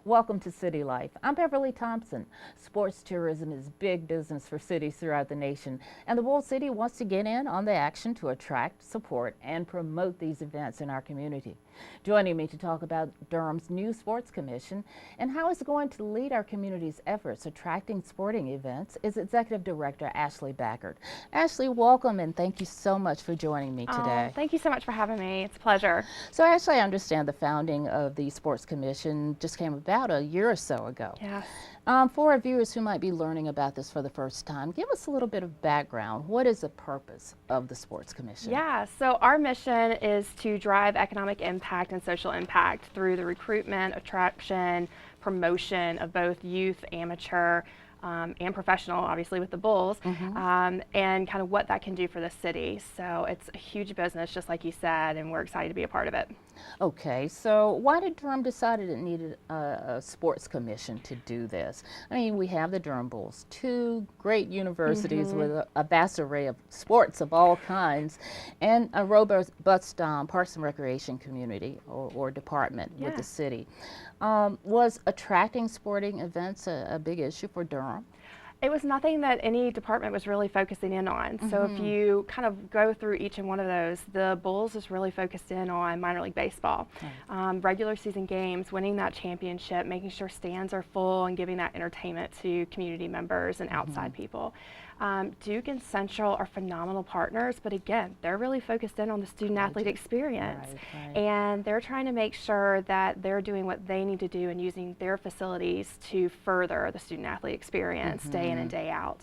Welcome to City Life. I'm Beverly Thompson. Sports tourism is big business for cities throughout the nation, and the Bull City wants to get in on the action to attract, support, and promote these events in our community. Joining me to talk about Durham's new sports commission and how it's going to lead our community's efforts attracting sporting events is Executive Director Ashleigh Bachert. Ashleigh, welcome and thank you so much for joining me today. Oh, thank you so much for having me. It's a pleasure. So Ashleigh, I understand the founding of the sports commission just came about a year or so ago. Yeah. For our viewers who might be learning about this for the first time, give us a little bit of background. What is the purpose of the Sports Commission? Yeah, so our mission is to drive economic impact and social impact through the recruitment, attraction, promotion of both youth, amateur, and professional, obviously with the Bulls, and kind of what that can do for the city. So it's a huge business, just like you said, and we're excited to be a part of it. Okay, so why did Durham decide it needed a sports commission to do this? I mean, we have the Durham Bulls, two great universities with a vast array of sports of all kinds, and a robust Parks and Recreation community or department with the city. Was attracting sporting events a big issue for Durham? It was nothing that any department was really focusing in on. So if you kind of go through each and one of those, the Bulls is really focused in on minor league baseball. Regular season games, winning that championship, making sure stands are full and giving that entertainment to community members and outside people. Duke and Central are phenomenal partners, but again, they're really focused in on the student-athlete experience. And they're trying to make sure that they're doing what they need to do and using their facilities to further the student-athlete experience day in and day out.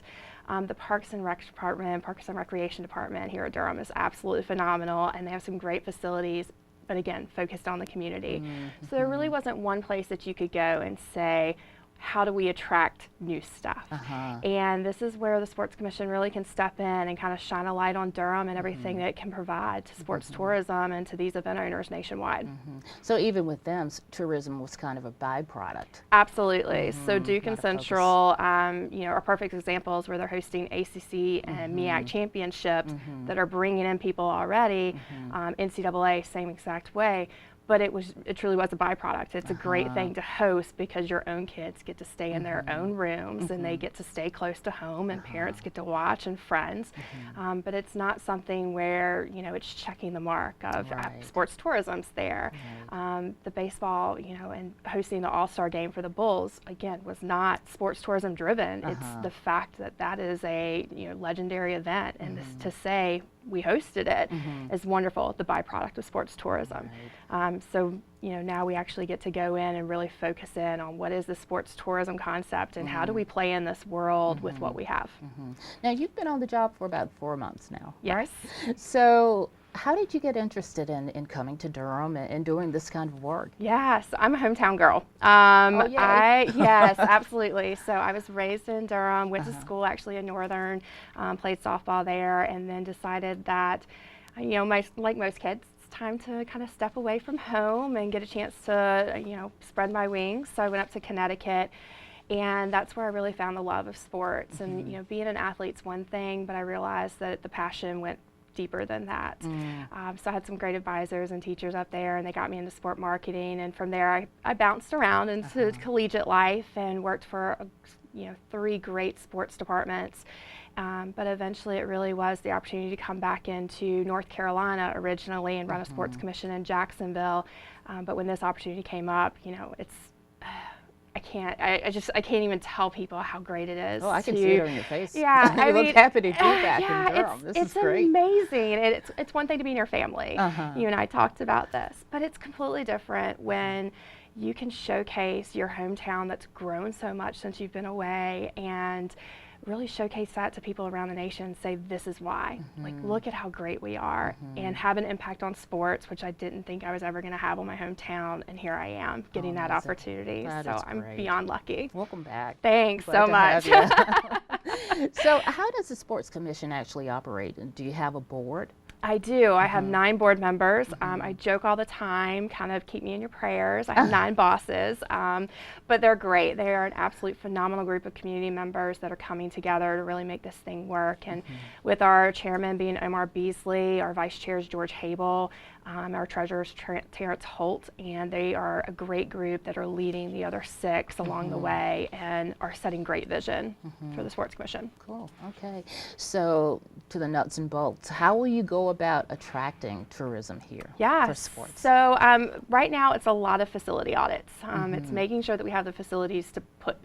The Parks and Recreation Department here at Durham is absolutely phenomenal, and they have some great facilities, but again, focused on the community. So there really wasn't one place that you could go and say, how do we attract new stuff? And this is where the Sports Commission really can step in and kind of shine a light on Durham and everything that it can provide to sports tourism and to these event owners nationwide. So even with them, tourism was kind of a byproduct. Absolutely. So Duke and Central, you know, are perfect examples where they're hosting ACC and MEAC championships that are bringing in people already. NCAA, same exact way. But it truly was a byproduct. It's a great thing to host because your own kids get to stay in their own rooms and they get to stay close to home and parents get to watch and friends. But it's not something where, you know, it's checking the mark of sports tourism's there. The baseball, you know, and hosting the All-Star game for the Bulls, again, was not sports tourism driven. It's the fact that that is a, you know, legendary event, and to say we hosted it is wonderful, the byproduct of sports tourism. So, you know, now we actually get to go in and really focus in on what is the sports tourism concept and how do we play in this world with what we have. Now, you've been on the job for about 4 months now. Yes. So how did you get interested in coming to Durham and doing this kind of work? Yes, I'm a hometown girl. Yes, absolutely. So I was raised in Durham, went to school actually in Northern, played softball there, and then decided that, you know, like most kids, it's time to kind of step away from home and get a chance to, you know, spread my wings. So I went up to Connecticut. And that's where I really found the love of sports. And, you know, being an athlete's one thing, but I realized that the passion went deeper than that. So I had some great advisors and teachers up there, and they got me into sport marketing. And from there, I bounced around into collegiate life and worked for, you know, 3 great sports departments. But eventually, it really was the opportunity to come back into North Carolina originally and run a sports commission in Jacksonville. But when this opportunity came up, you know, it's I can't even tell people how great it is. Oh, I can see it on your face. Yeah, I look happy to be back in Durham. This is great. It's amazing. It's one thing to be in your family. You and I talked about this, but it's completely different when you can showcase your hometown that's grown so much since you've been away and really showcase that to people around the nation and say, this is why. Like, look at how great we are, and have an impact on sports, which I didn't think I was ever going to have on my hometown, and here I am getting that opportunity. So I'm beyond lucky. Welcome back. Thanks so much. So how does the Sports Commission actually operate? Do you have a board? I do. I have 9 board members. I joke all the time, kind of keep me in your prayers. I have 9 bosses, but they're great. They are an absolute phenomenal group of community members that are coming together to really make this thing work. And with our chairman being Omar Beasley, our vice chair is George Hable, Our treasurer is Terrence Holt, and they are a great group that are leading the other 6 along the way and are setting great vision for the Sports Commission. Cool. Okay. So to the nuts and bolts, how will you go about attracting tourism here for sports? So right now it's a lot of facility audits. It's making sure that we have the facilities to put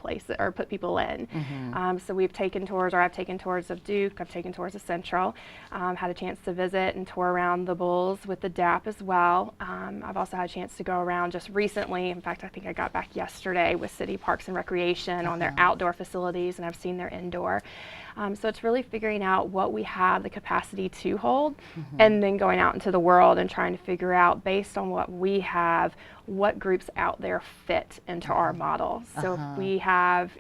people in. So we've taken tours, or I've taken tours of Duke, I've taken tours of Central, had a chance to visit and tour around the Bulls with the DAP as well. I've also had a chance to go around just recently. In fact, I think I got back yesterday with City Parks and Recreation on their outdoor facilities, and I've seen their indoor. So it's really figuring out what we have the capacity to hold, and then going out into the world and trying to figure out, based on what we have, what groups out there fit into our model. So if we have,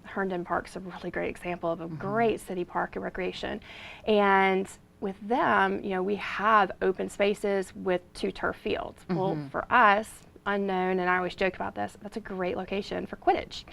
Herndon Park's a really great example of a great city park and recreation. And with them, we have open spaces with 2 turf fields. Well, for us, unknown, and I always joke about this, that's a great location for Quidditch.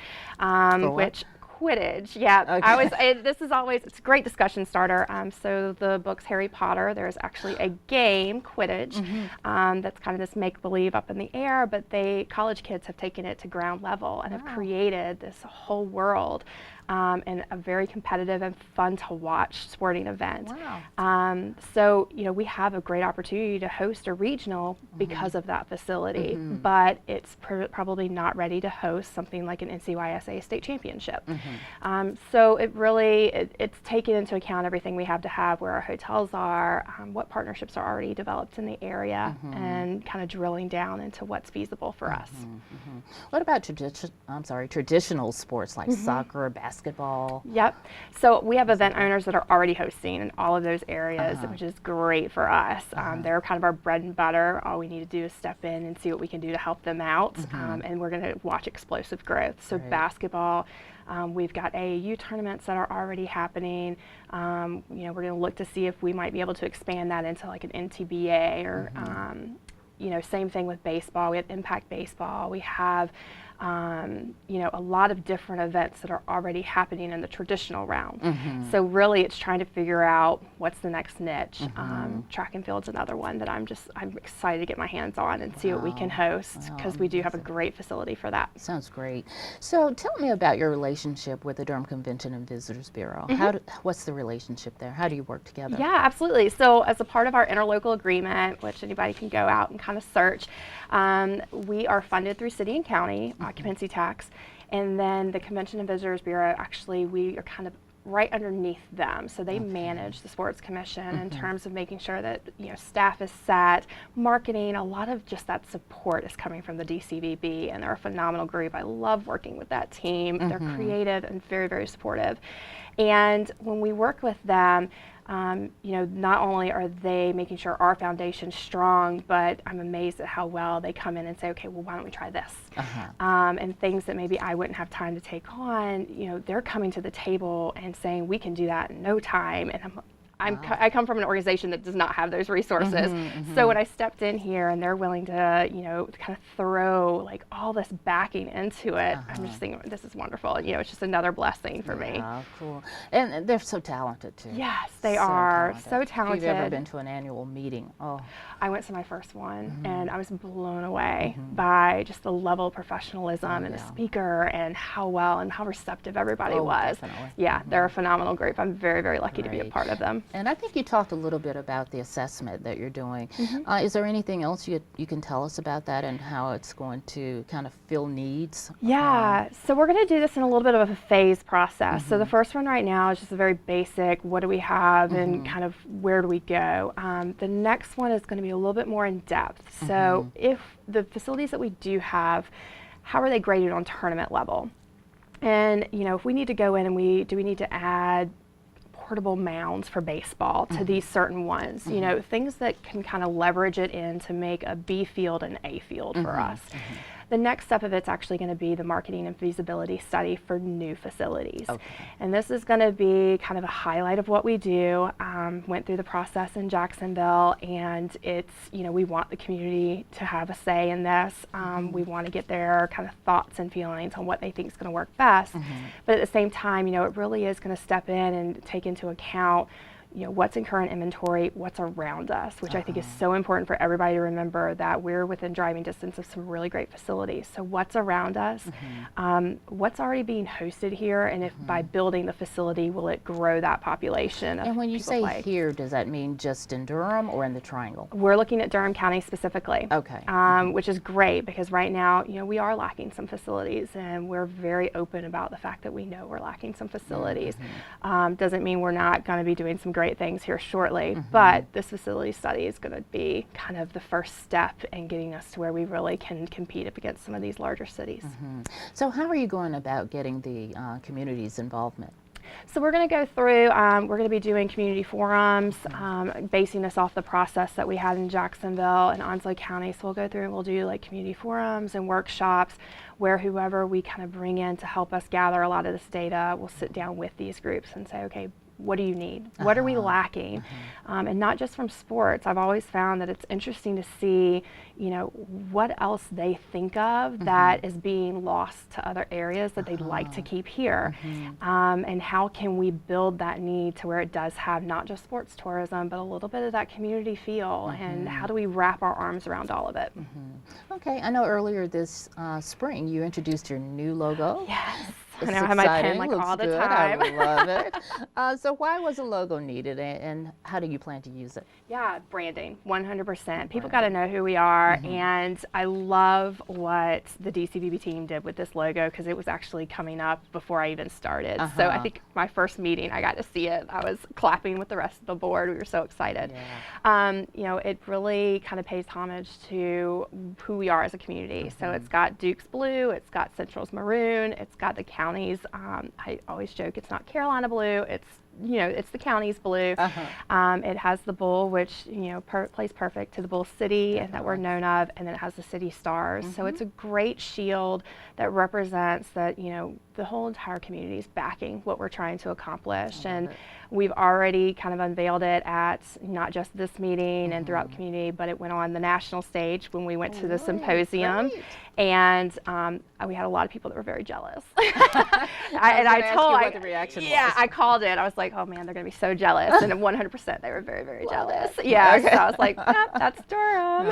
Quidditch, yeah. Okay. This is always, it's a great discussion starter. So the book's Harry Potter. There's actually a game, Quidditch, that's kind of this make-believe up in the air, but college kids have taken it to ground level and have created this whole world. And a very competitive and fun to watch sporting event. So, we have a great opportunity to host a regional because of that facility, but it's probably not ready to host something like an NCYSA state championship. So it's taken into account everything we have to have, where our hotels are, what partnerships are already developed in the area, and kind of drilling down into what's feasible for us. What about traditional sports like soccer or basketball? Yep. So we have event owners that are already hosting in all of those areas, which is great for us. They're kind of our bread and butter. All we need to do is step in and see what we can do to help them out, and we're going to watch explosive growth. So basketball, we've got AAU tournaments that are already happening. We're going to look to see if we might be able to expand that into like an NTBA or same thing with baseball. We have Impact Baseball. We have a lot of different events that are already happening in the traditional realm. So really it's trying to figure out what's the next niche. Track and field's another one that I'm excited to get my hands on and see what we can host, because we do have a great facility for that. Sounds great. So tell me about your relationship with the Durham Convention and Visitors Bureau. What's the relationship there? How do you work together? Yeah, absolutely. So as a part of our interlocal agreement, which anybody can go out and kind of search, we are funded through city and county occupancy tax, and then the Convention and Visitors Bureau, actually we are kind of right underneath them. So they manage the Sports Commission in terms of making sure that staff is set, marketing, a lot of just that support is coming from the DCVB, and they're a phenomenal group. I love working with that team. They're creative and very, very supportive. And when we work with them, not only are they making sure our foundation's strong, but I'm amazed at how well they come in and say, okay, well, why don't we try this? And things that maybe I wouldn't have time to take on, they're coming to the table and saying, we can do that in no time. And I come from an organization that does not have those resources. So when I stepped in here and they're willing to, kind of throw like all this backing into it, I'm just thinking, this is wonderful. It's just another blessing for me. Cool. And they're so talented too. Yes, they are so talented. If you've ever been to an annual meeting? I went to my first one and I was blown away by just the level of professionalism and the speaker and how well and how receptive everybody was. Definitely. Yeah, they're a phenomenal group. I'm very, very lucky to be a part of them. And I think you talked a little bit about the assessment that you're doing. Is there anything else you can tell us about that and how it's going to kind of fill needs? Yeah, so we're going to do this in a little bit of a phase process. So the first one right now is just a very basic, what do we have and kind of where do we go? The next one is going to be a little bit more in depth. So if the facilities that we do have, how are they graded on tournament level? And if we need to go in and do we need to add portable mounds for baseball to these certain ones, things that can kind of leverage it in to make a B field an A field for us. The next step of it's actually going to be the marketing and feasibility study for new facilities. And this is going to be kind of a highlight of what we do. Went through the process in Jacksonville, and it's, we want the community to have a say in this. We want to get their kind of thoughts and feelings on what they think is going to work best. But at the same time, it really is going to step in and take into account what's in current inventory, what's around us, which I think is so important for everybody to remember that we're within driving distance of some really great facilities. So what's around us, what's already being hosted here, and if by building the facility, will it grow that population of And when you say play. here, does that mean just in Durham or in the Triangle? We're looking at Durham County specifically. Okay. Which is great because right now, we are lacking some facilities, and we're very open about the fact that we know we're lacking some facilities. Doesn't mean we're not going to be doing some great things here shortly, but this facility study is going to be kind of the first step in getting us to where we really can compete up against some of these larger cities. So how are you going about getting the community's involvement? So we're going to go through, we're going to be doing community forums, basing this off the process that we had in Jacksonville and Onslow County. So we'll go through and we'll do like community forums and workshops where whoever we kind of bring in to help us gather a lot of this data will sit down with these groups and say, okay, what do you need? What are we lacking? And not just from sports. I've always found that it's interesting to see, what else they think of that is being lost to other areas that they'd like to keep here. And how can we build that need to where it does have not just sports tourism, but a little bit of that community feel, and how do we wrap our arms around all of it? Okay, I know earlier this spring you introduced your new logo. Yes. It's I know I have my pen exciting, like looks all the good. time. I love it. So why was a logo needed, and how do you plan to use it? Yeah, branding, 100%. People got to know who we are, and I love what the DCBB team did with this logo because it was actually coming up before I even started. So I think my first meeting, I got to see it. I was clapping with the rest of the board. We were so excited. It really kind of pays homage to who we are as a community. So it's got Duke's blue, it's got Central's maroon, it's got the counties. I always joke it's not Carolina blue, it's the county's blue. It has the bull, which plays perfect to the Bull City and that we're known of, and then it has the city stars. So it's a great shield that represents that the whole entire community is backing what we're trying to accomplish. And we've already kind of unveiled it at not just this meeting and throughout the community, but it went on the national stage when we went to the symposium. And we had a lot of people that were very jealous. I told what the reaction was. I called it. I was like, oh man, they're going to be so jealous. And 100% they were very, very jealous. Yeah, so I was like, yep, that's Durham.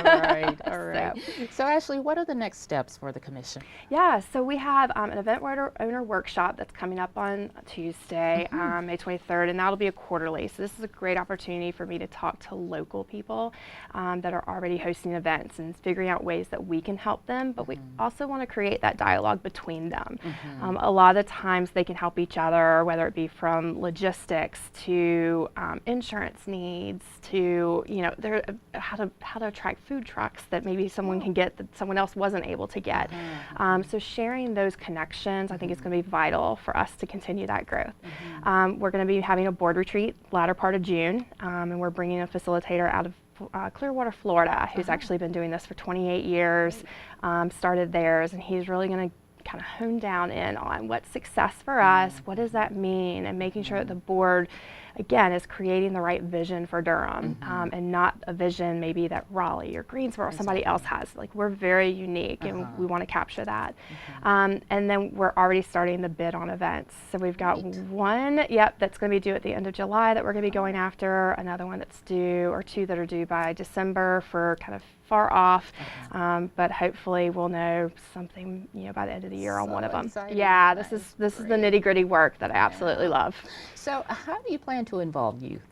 All right. So Ashleigh, what are the next steps for the commission? Yeah, so we have an event owner workshop that's coming up on Tuesday, May 23rd, and that'll be a quarterly. So this is a great opportunity for me to talk to local people that are already hosting events and figuring out ways that we can help them, but we also want to create that dialogue between them. A lot of times they can help each other, whether it be from logistics to insurance needs to how to attract food trucks that maybe someone can get that someone else wasn't able to get. So sharing those connections, I think is going to be vital for us to continue that growth. We're going to be having a board retreat latter part of June, and we're bringing a facilitator out of Clearwater, Florida, who's actually been doing this for 28 years, started theirs, and he's really going to kind of hone down in on what's success for us, what does that mean, and making sure that the board, again, is creating the right vision for Durham, and not a vision maybe that Raleigh or Greensboro or somebody else has. Like, we're very unique, and we want to capture that. And then we're already starting the bid on events. So we've got one, that's going to be due at the end of July that we're going to be going after, another one that's due, or two that are due by December for kind of far off, but hopefully we'll know something by the end of the year on one of them. Exciting. Yeah, this is the nitty gritty work that I absolutely love. So how do you plan to involve youth?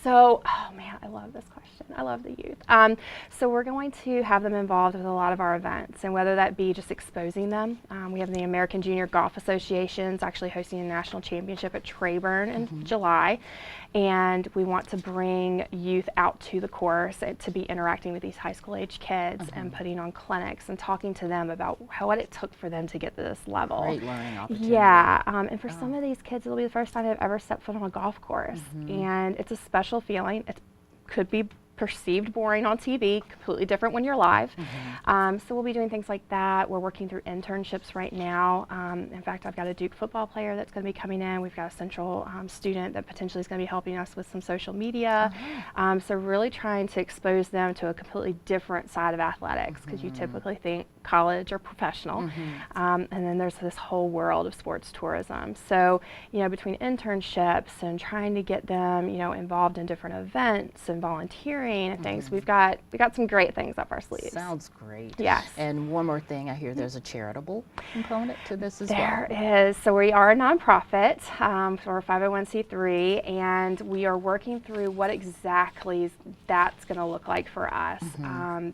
So, oh man, I love this question. I love the youth. So we're going to have them involved with a lot of our events, and whether that be just exposing them. We have the American Junior Golf Association's actually hosting a national championship at Trayburn in July, and we want to bring youth out to the course to be interacting with these high school age kids and putting on clinics and talking to them about what it took for them to get to this level. Great learning opportunity. Yeah, and for some of these kids, it'll be the first time they've ever stepped foot on a golf course, and it's a special feeling. It could be perceived boring on TV, completely different when you're live. So we'll be doing things like that. We're working through internships right now. In fact, I've got a Duke football player that's going to be coming in. We've got a Central student that potentially is going to be helping us with some social media. So really trying to expose them to a completely different side of athletics, because you typically think college or professional. And then there's this whole world of sports tourism. So, between internships and trying to get them, involved in different events and volunteering and things, we got some great things up our sleeves. Sounds great. Yes. And one more thing, I hear there's a charitable component to this as well. There is. So we are a nonprofit, so we're a 501c3, and we are working through what exactly that's going to look like for us.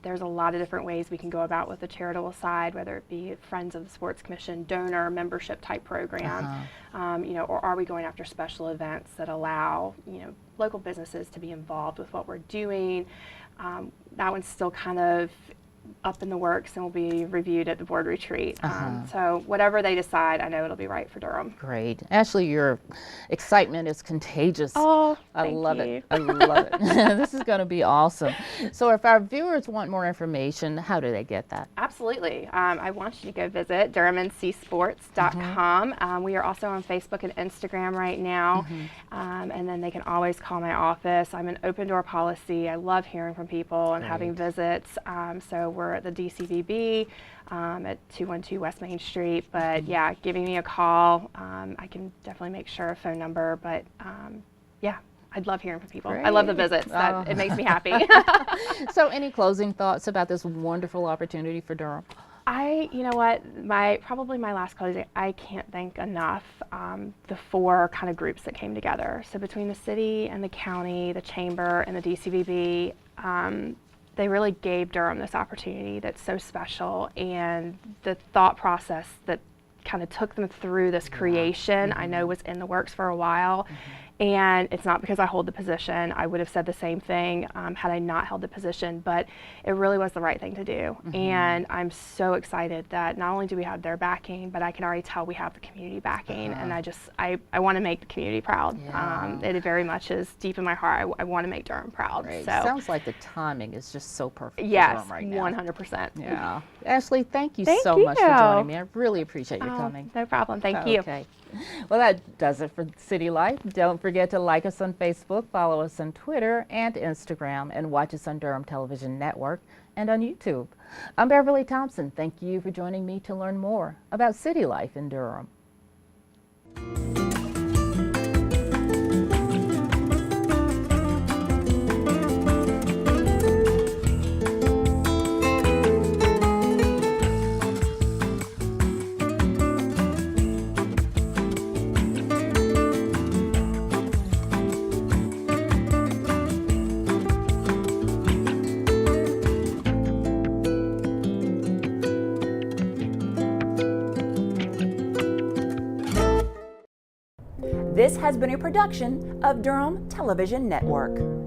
There's a lot of different ways we can go about with the charitable side, whether it be Friends of the Sports Commission, donor, membership type program, or are we going after special events that allow, local businesses to be involved with what we're doing. That one's still kind of up in the works and will be reviewed at the board retreat. So whatever they decide, I know it'll be right for Durham. Great. Ashleigh, your excitement is contagious. Oh, I love you. it. I love it. This is going to be awesome. So if our viewers want more information, how do they get that? Absolutely. I want you to go visit DurhamNCsports.com. We are also on Facebook and Instagram right now. And then they can always call my office. I'm an open door policy. I love hearing from people and having visits. So we're at the DCVB at 212 West Main Street. But yeah, giving me a call. I can definitely make sure a phone number. But yeah, I'd love hearing from people. I love the visits. It makes me happy. So any closing thoughts about this wonderful opportunity for Durham? You know what, probably my last closing, I can't thank enough the four kind of groups that came together. So between the city and the county, the chamber, and the DCVB, they really gave Durham this opportunity that's so special, and the thought process that kind of took them through this creation, I know was in the works for a while. And it's not because I hold the position. I would have said the same thing had I not held the position, but it really was the right thing to do. And I'm so excited that not only do we have their backing, but I can already tell we have the community backing. And I want to make the community proud. It very much is deep in my heart. I want to make Durham proud. Great. So Sounds like the timing is just so perfect for yes, Durham right now. 100%. Yeah. Ashleigh, thank you Thank so much for you. joining me. I really appreciate you coming. No problem. Thank you. Okay. Well, that does it for City Life. Don't forget to like us on Facebook, follow us on Twitter and Instagram, and watch us on Durham Television Network and on YouTube. I'm Beverly Thompson. Thank you for joining me to learn more about city life in Durham. This has been a production of Durham Television Network.